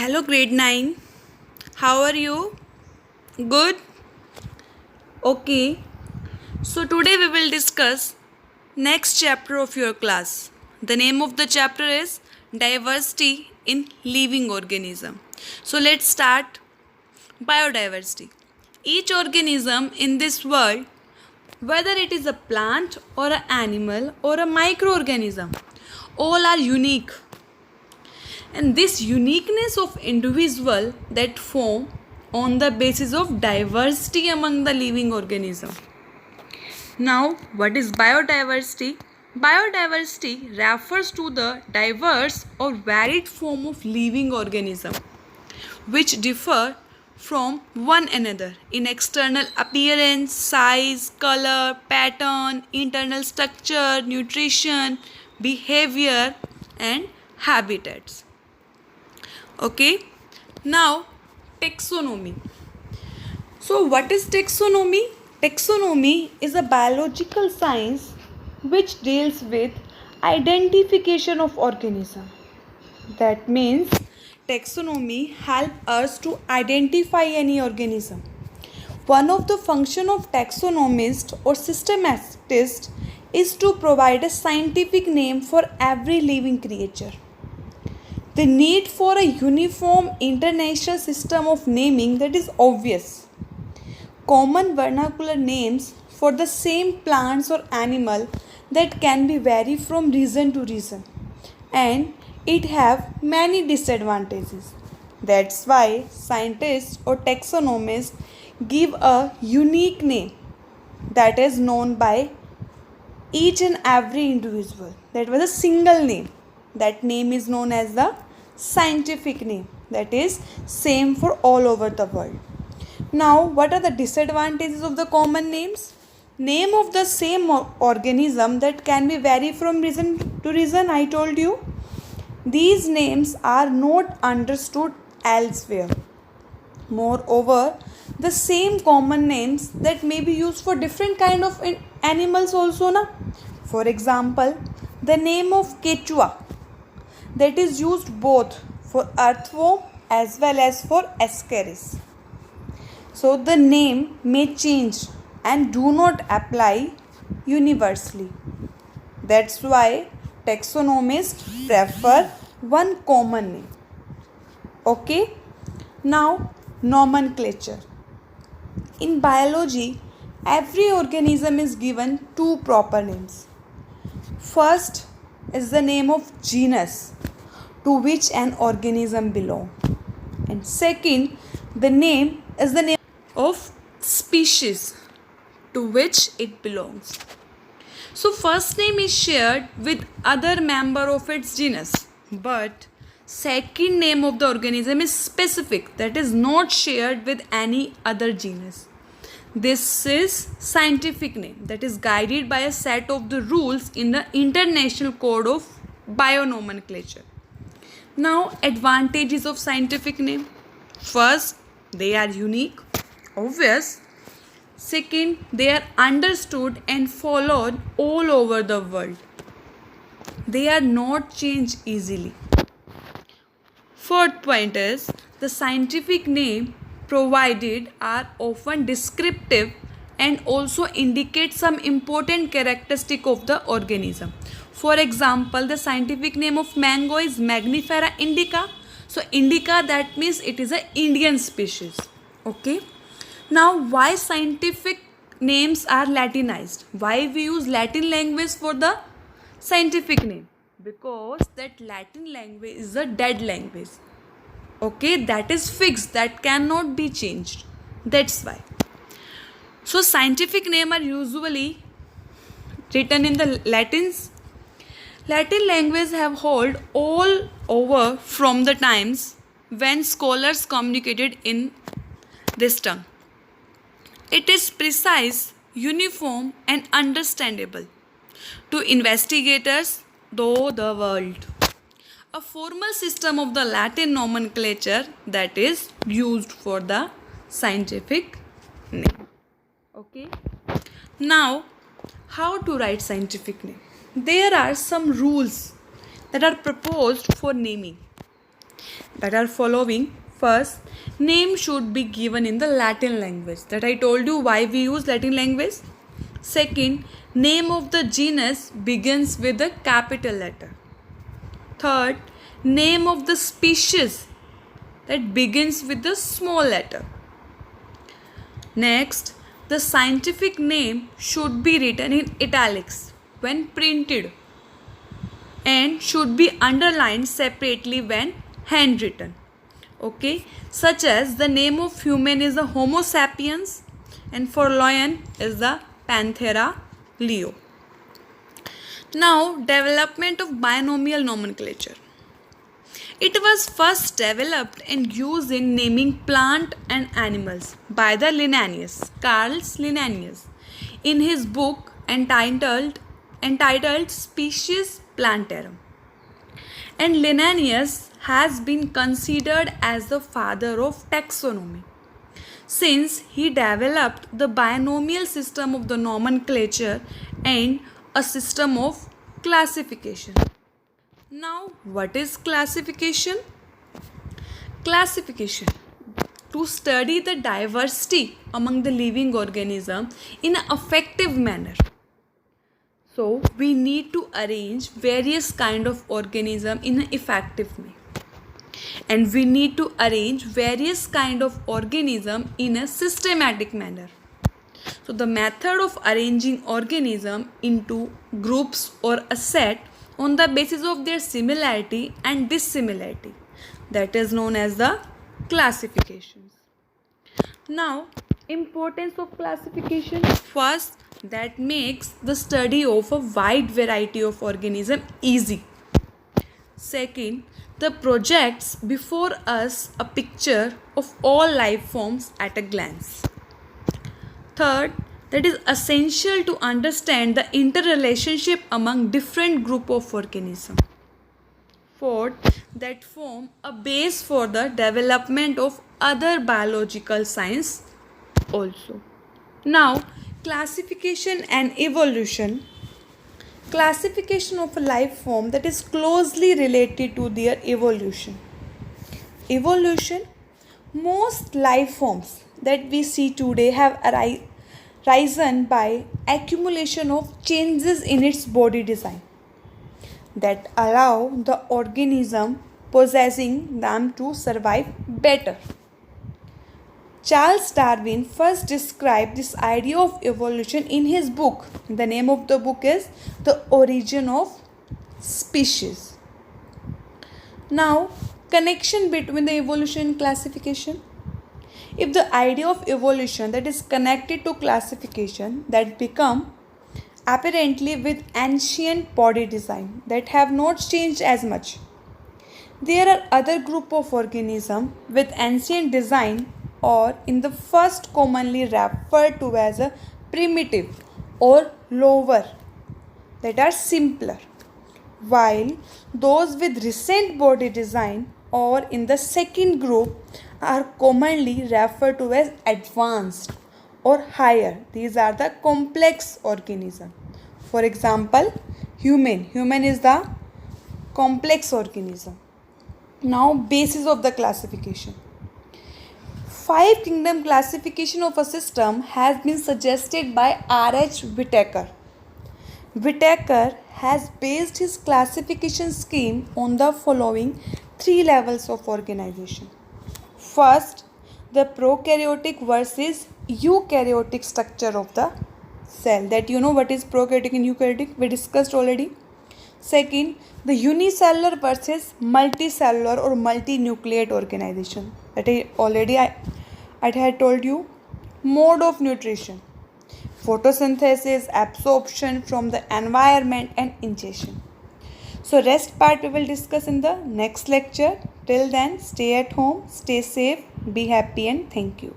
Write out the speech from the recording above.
Hello, grade 9. How are you? Good? Okay. So, today we will discuss next chapter of your class. The name of the chapter is Diversity in Living Organism. So, let's start. Biodiversity. Each organism in this world, whether it is a plant or an animal or a microorganism, all are unique, and this uniqueness of individual that form on the basis of diversity among the living organism. Now, what is biodiversity? Biodiversity refers to the diverse or varied form of living organism which differ from one another in external appearance, size, color, pattern, internal structure, nutrition, behavior, and habitats. Okay, now taxonomy. So, what is taxonomy? Taxonomy is a biological science which deals with identification of organism. That means taxonomy help us to identify any organism. One of the function of taxonomist or systematist is to provide a scientific name for every living creature. The need for a uniform international system of naming that is obvious. Common vernacular names for the same plants or animal that can be vary from region to region, and it have many disadvantages. That's why scientists or taxonomists give a unique name that is known by each and every individual. That was a single name. That name is known as the scientific name, that is same for all over the world. Now, what are the disadvantages of the common names? Name of the same organism that can be vary from region to region. I told you these names are not understood elsewhere. Moreover, the same common names that may be used for different kind of animals also na. For example, the name of Quechua that is used both for earthworm as well as for ascaris. So the name may change and do not apply universally. That's why taxonomists prefer one common name. Okay. Now, nomenclature. In biology, every organism is given two proper names. First is the name of genus to which an organism belongs, and second, the name is the name of species to which it belongs. So, first name is shared with other member of its genus, but second name of the organism is specific, that is not shared with any other genus. This is scientific name that is guided by a set of the rules in the International Code of Bionomenclature. Now, advantages of scientific name. First, they are unique, obvious. Second, they are understood and followed all over the world. They are not changed easily. Fourth point is the scientific name provided are often descriptive and also indicate some important characteristic of the organism. For example, the scientific name of mango is Mangifera indica. So indica, that means it is an Indian species. Okay. Now, why scientific names are Latinized? Why we use Latin language for the scientific name? Because that Latin language is a dead language. Okay, that is fixed, that cannot be changed. That's why. So scientific name are usually written in the Latin language have hold all over from the times when scholars communicated in this tongue. It is precise, uniform and understandable to investigators throughout the world. A formal system of the Latin nomenclature that is used for the scientific name. Okay. Now, how to write scientific name? There are some rules that are proposed for naming. that are following. First, name should be given in the Latin language. That I told you why we use Latin language. Second, name of the genus begins with a capital letter. Third, name of the species that begins with the small letter. Next, the scientific name should be written in italics when printed and should be underlined separately when handwritten. Okay, such as the name of human is the Homo sapiens and for lion is the Panthera leo. Now, development of binomial nomenclature. It was first developed and used in naming plant and animals by the Linnaeus, Carl Linnaeus, in his book entitled Species Plantarum. And Linnaeus has been considered as the father of taxonomy, since he developed the binomial system of the nomenclature and a system of classification. Now, what is classification? Classification to study the diversity among the living organisms in an effective manner. So, we need to arrange various kind of organism in an effective way. And we need to arrange various kind of organism in a systematic manner. So, the method of arranging organism into groups or a set on the basis of their similarity and dissimilarity, that is known as the classifications. Now, importance of classification. First, that makes the study of a wide variety of organisms easy. Second, the projects before us a picture of all life forms at a glance. Third, that is essential to understand the interrelationship among different group of organisms. Fourth, that form a base for the development of other biological science also. Now, classification and evolution. Classification of a life form that is closely related to their evolution. Evolution. Most life forms that we see today have arisen by accumulation of changes in its body design that allow the organism possessing them to survive better. Charles Darwin first described this idea of evolution in his book. The name of the book is The Origin of Species. Now, connection between the evolution and classification. If the idea of evolution that is connected to classification that become apparently with ancient body design that have not changed as much. There are other group of organisms with ancient design or in the first commonly referred to as a primitive or lower that are simpler, while those with recent body design or in the second group are commonly referred to as advanced or higher. These are the complex organism. For example, human is the complex organism. Now, basis of the classification. 5 kingdom classification of a system has been suggested by R.H. Whitaker. Whitaker has based his classification scheme on the following 3 levels of organization. First, the prokaryotic versus eukaryotic structure of the cell. That you know what is prokaryotic and eukaryotic, we discussed already. Second, the unicellular versus multicellular or multinucleate organization. That I had told you. Mode of nutrition. Photosynthesis, absorption from the environment and ingestion. So rest part we will discuss in the next lecture. Till then, stay at home, stay safe, be happy and thank you.